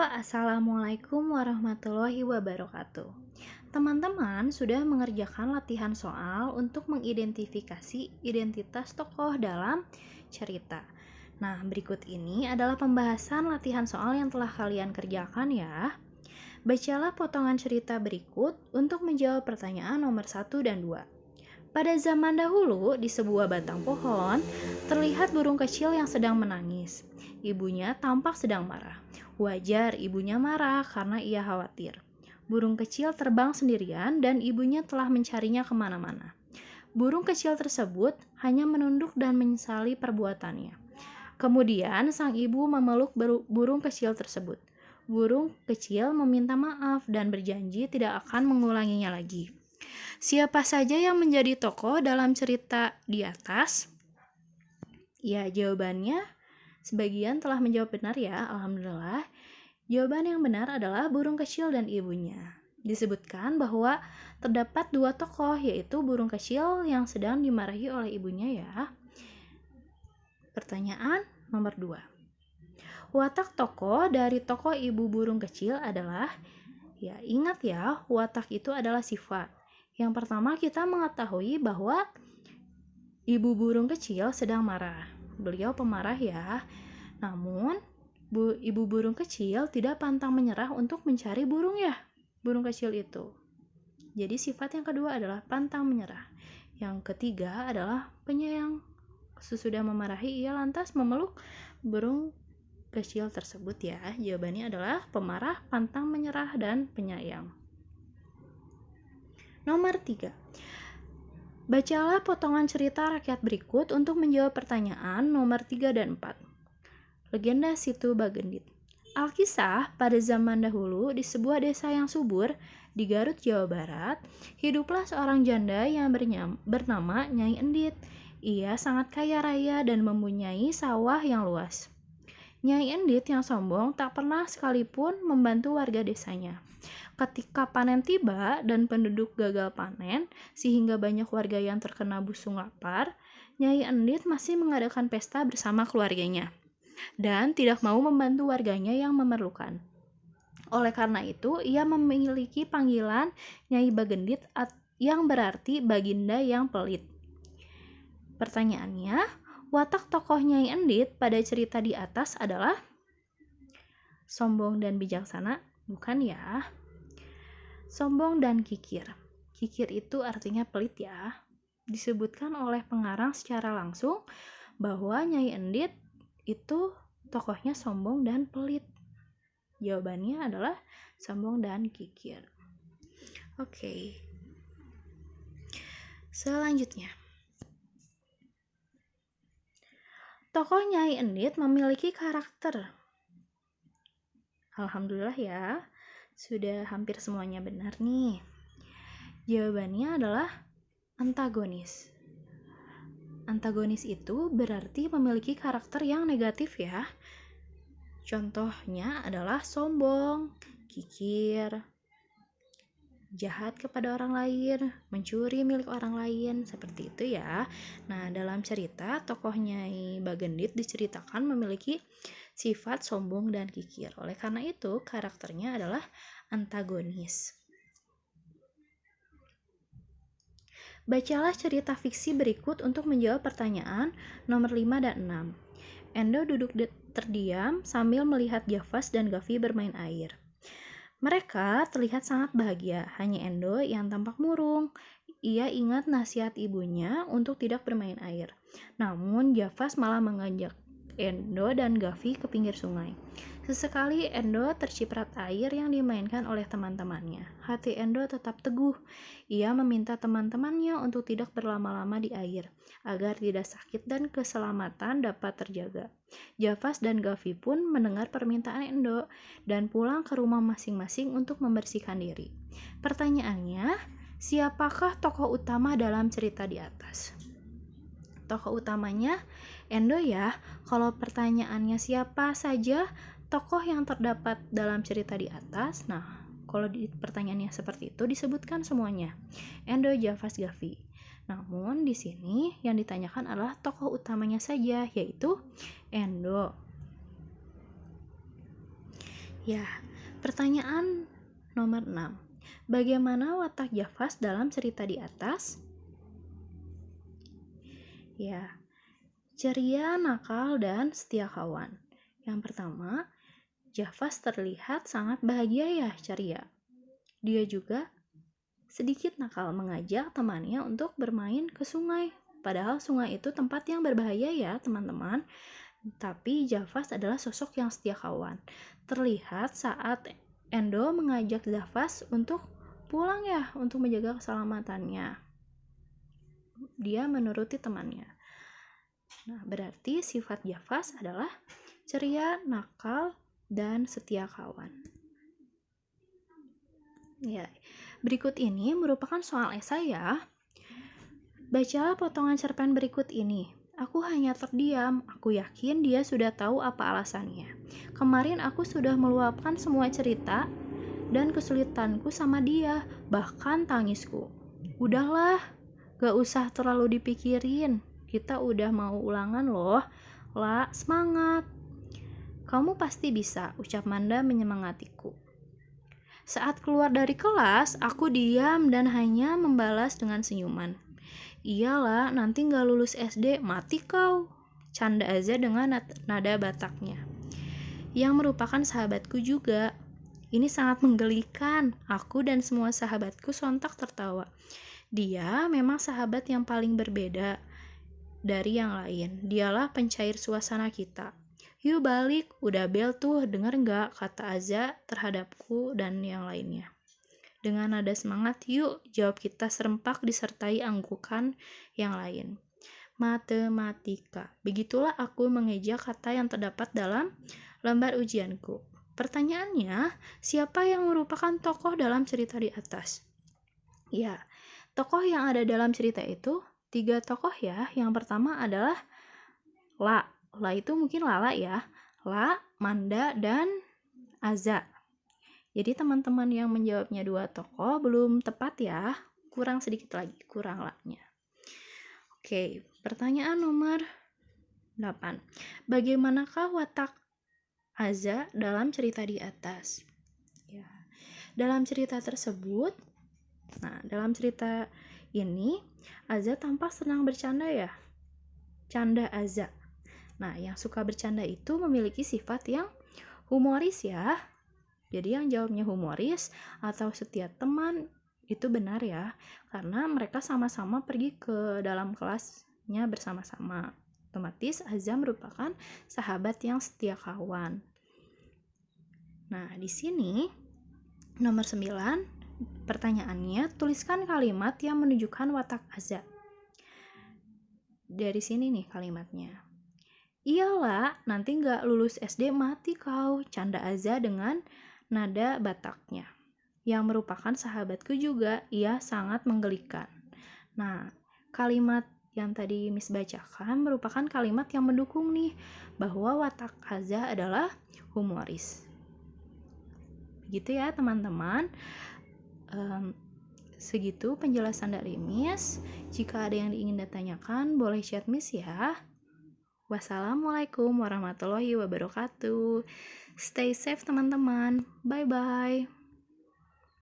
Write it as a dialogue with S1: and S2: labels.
S1: Assalamualaikum warahmatullahi wabarakatuh. Teman-teman sudah mengerjakan latihan soal untuk mengidentifikasi identitas tokoh dalam cerita. Nah, berikut ini adalah pembahasan latihan soal yang telah kalian kerjakan ya. Bacalah potongan cerita berikut untuk menjawab pertanyaan nomor 1 dan 2. Pada zaman dahulu, di sebuah batang pohon, terlihat burung kecil yang sedang menangis. Ibunya tampak sedang marah. Wajar ibunya marah karena ia khawatir. Burung kecil terbang sendirian dan ibunya telah mencarinya kemana-mana. Burung kecil tersebut hanya menunduk dan menyesali perbuatannya. Kemudian sang ibu memeluk burung kecil tersebut. Burung kecil meminta maaf dan berjanji tidak akan mengulanginya lagi. Siapa saja yang menjadi tokoh dalam cerita di atas? Ya, jawabannya sebagian telah menjawab benar ya, alhamdulillah. Jawaban yang benar adalah burung kecil dan ibunya. Disebutkan bahwa terdapat dua tokoh, yaitu burung kecil yang sedang dimarahi oleh ibunya ya. Pertanyaan nomor 2. Watak tokoh dari tokoh ibu burung kecil adalah, ya ingat ya, watak itu adalah sifat. Yang pertama kita mengetahui bahwa ibu burung kecil sedang marah. Beliau pemarah ya. Namun, ibu burung kecil tidak pantang menyerah untuk mencari burung kecil itu. Jadi sifat yang kedua adalah pantang menyerah. Yang ketiga adalah penyayang. Sesudah memarahi, ia lantas memeluk burung kecil tersebut ya. Jawabannya adalah pemarah, pantang menyerah, dan penyayang. Nomor 3. Bacalah potongan cerita rakyat berikut untuk menjawab pertanyaan nomor 3 dan 4. Legenda Situ Bagendit. Alkisah, pada zaman dahulu di sebuah desa yang subur di Garut, Jawa Barat, hiduplah seorang janda yang bernama Nyai Endit. Ia sangat kaya raya dan mempunyai sawah yang luas. Nyai Endit yang sombong tak pernah sekalipun membantu warga desanya. Ketika panen tiba dan penduduk gagal panen, sehingga banyak warga yang terkena busung lapar, Nyai Endit masih mengadakan pesta bersama keluarganya dan tidak mau membantu warganya yang memerlukan. Oleh karena itu, ia memiliki panggilan Nyai Bagendit yang berarti baginda yang pelit. Pertanyaannya, watak tokoh Nyai Endit pada cerita di atas adalah sombong dan bijaksana? Bukan ya. Sombong dan kikir. Kikir itu artinya pelit ya. Disebutkan oleh pengarang secara langsung bahwa Nyai Endit itu tokohnya sombong dan pelit. Jawabannya adalah sombong dan kikir. Oke. Selanjutnya. Tokoh Nyai Endit memiliki karakter. Alhamdulillah ya. Sudah hampir semuanya benar nih. Jawabannya adalah antagonis. Antagonis itu berarti memiliki karakter yang negatif ya. Contohnya adalah sombong, kikir, jahat kepada orang lain, mencuri milik orang lain, seperti itu ya. Nah, dalam cerita tokoh Nyai Bagendit diceritakan memiliki sifat sombong dan kikir. Oleh karena itu, karakternya adalah antagonis. Bacalah cerita fiksi berikut untuk menjawab pertanyaan nomor 5 dan 6. Endo duduk terdiam sambil melihat Javas dan Gavi bermain air. Mereka terlihat sangat bahagia, hanya Endo yang tampak murung. Ia ingat nasihat ibunya untuk tidak bermain air. Namun Javas malah mengajak Endo dan Gavi ke pinggir sungai. Sesekali Endo terciprat air yang dimainkan oleh teman-temannya. Hati Endo tetap teguh. Ia meminta teman-temannya untuk tidak berlama-lama di air, agar tidak sakit dan keselamatan dapat terjaga. Javas dan Gavi pun mendengar permintaan Endo dan pulang ke rumah masing-masing untuk membersihkan diri. Pertanyaannya, siapakah tokoh utama dalam cerita di atas? Tokoh utamanya Endo ya. Kalau pertanyaannya siapa saja tokoh yang terdapat dalam cerita di atas, nah kalau di pertanyaannya seperti itu disebutkan semuanya, Endo, Javas, Gavi. Namun di sini yang ditanyakan adalah tokoh utamanya saja, yaitu Endo. Ya, pertanyaan nomor 6. Bagaimana watak Jafas dalam cerita di atas? Ya, ceria, nakal, dan setia kawan. Yang pertama, Jafas terlihat sangat bahagia ya, ceria. Dia juga sedikit nakal mengajak temannya untuk bermain ke sungai. Padahal sungai itu tempat yang berbahaya ya, teman-teman. Tapi Jafas adalah sosok yang setia kawan. Terlihat saat Endo mengajak Jafas untuk pulang ya, untuk menjaga keselamatannya. Dia menuruti temannya. Nah, berarti sifat Jafas adalah ceria, nakal, dan setia kawan. Ya, berikut ini merupakan soal esai ya. Bacalah potongan cerpen berikut ini. Aku hanya terdiam. Aku yakin dia sudah tahu apa alasannya. Kemarin aku sudah meluapkan semua cerita dan kesulitanku sama dia, bahkan tangisku. Udahlah, gak usah terlalu dipikirin. Kita udah mau ulangan loh. La, semangat. Kamu pasti bisa, ucap Manda menyemangatiku. Saat keluar dari kelas, aku diam dan hanya membalas dengan senyuman. Iyalah, nanti gak lulus SD, mati kau. Canda Azza dengan nada Bataknya. Yang merupakan sahabatku juga. Ini sangat menggelikan. Aku dan semua sahabatku sontak tertawa. Dia memang sahabat yang paling berbeda dari yang lain. Dialah pencair suasana kita. Yuk balik, udah bel tuh, denger gak? Kata Azza terhadapku dan yang lainnya. Dengan nada semangat, yuk, jawab kita serempak disertai anggukan yang lain. Matematika. Begitulah aku mengeja kata yang terdapat dalam lembar ujianku. Pertanyaannya, siapa yang merupakan tokoh dalam cerita di atas? Ya, tokoh yang ada dalam cerita itu 3 tokoh ya. Yang pertama adalah La. La itu mungkin Lala ya. La, Manda, dan Azza. Jadi teman-teman yang menjawabnya 2 tokoh belum tepat ya. Kurang sedikit lagi, kurang La-nya. Oke, pertanyaan nomor 8. Bagaimanakah watak Azza dalam cerita di atas? Ya. Dalam cerita tersebut, dalam cerita ini Azza tampak senang bercanda ya. Canda Azza. Nah, yang suka bercanda itu memiliki sifat yang humoris ya. Jadi yang jawabnya humoris atau setia teman itu benar ya, karena mereka sama-sama pergi ke dalam kelasnya bersama-sama. Otomatis Azza merupakan sahabat yang setia kawan. Nah, di sini nomor 9 pertanyaannya, tuliskan kalimat yang menunjukkan watak Azza. Dari sini nih kalimatnya. Iyalah, nanti gak lulus SD mati kau, canda Azza dengan nada Bataknya. Yang merupakan sahabatku juga, ia sangat menggelikan. Nah, kalimat yang tadi Miss bacakan merupakan kalimat yang mendukung nih, bahwa watak Azza adalah humoris. Begitu ya teman-teman. Segitu penjelasan dari Miss. Jika ada yang ingin ditanyakan, boleh chat Miss ya. Wassalamualaikum warahmatullahi wabarakatuh. Stay safe teman-teman. Bye-bye.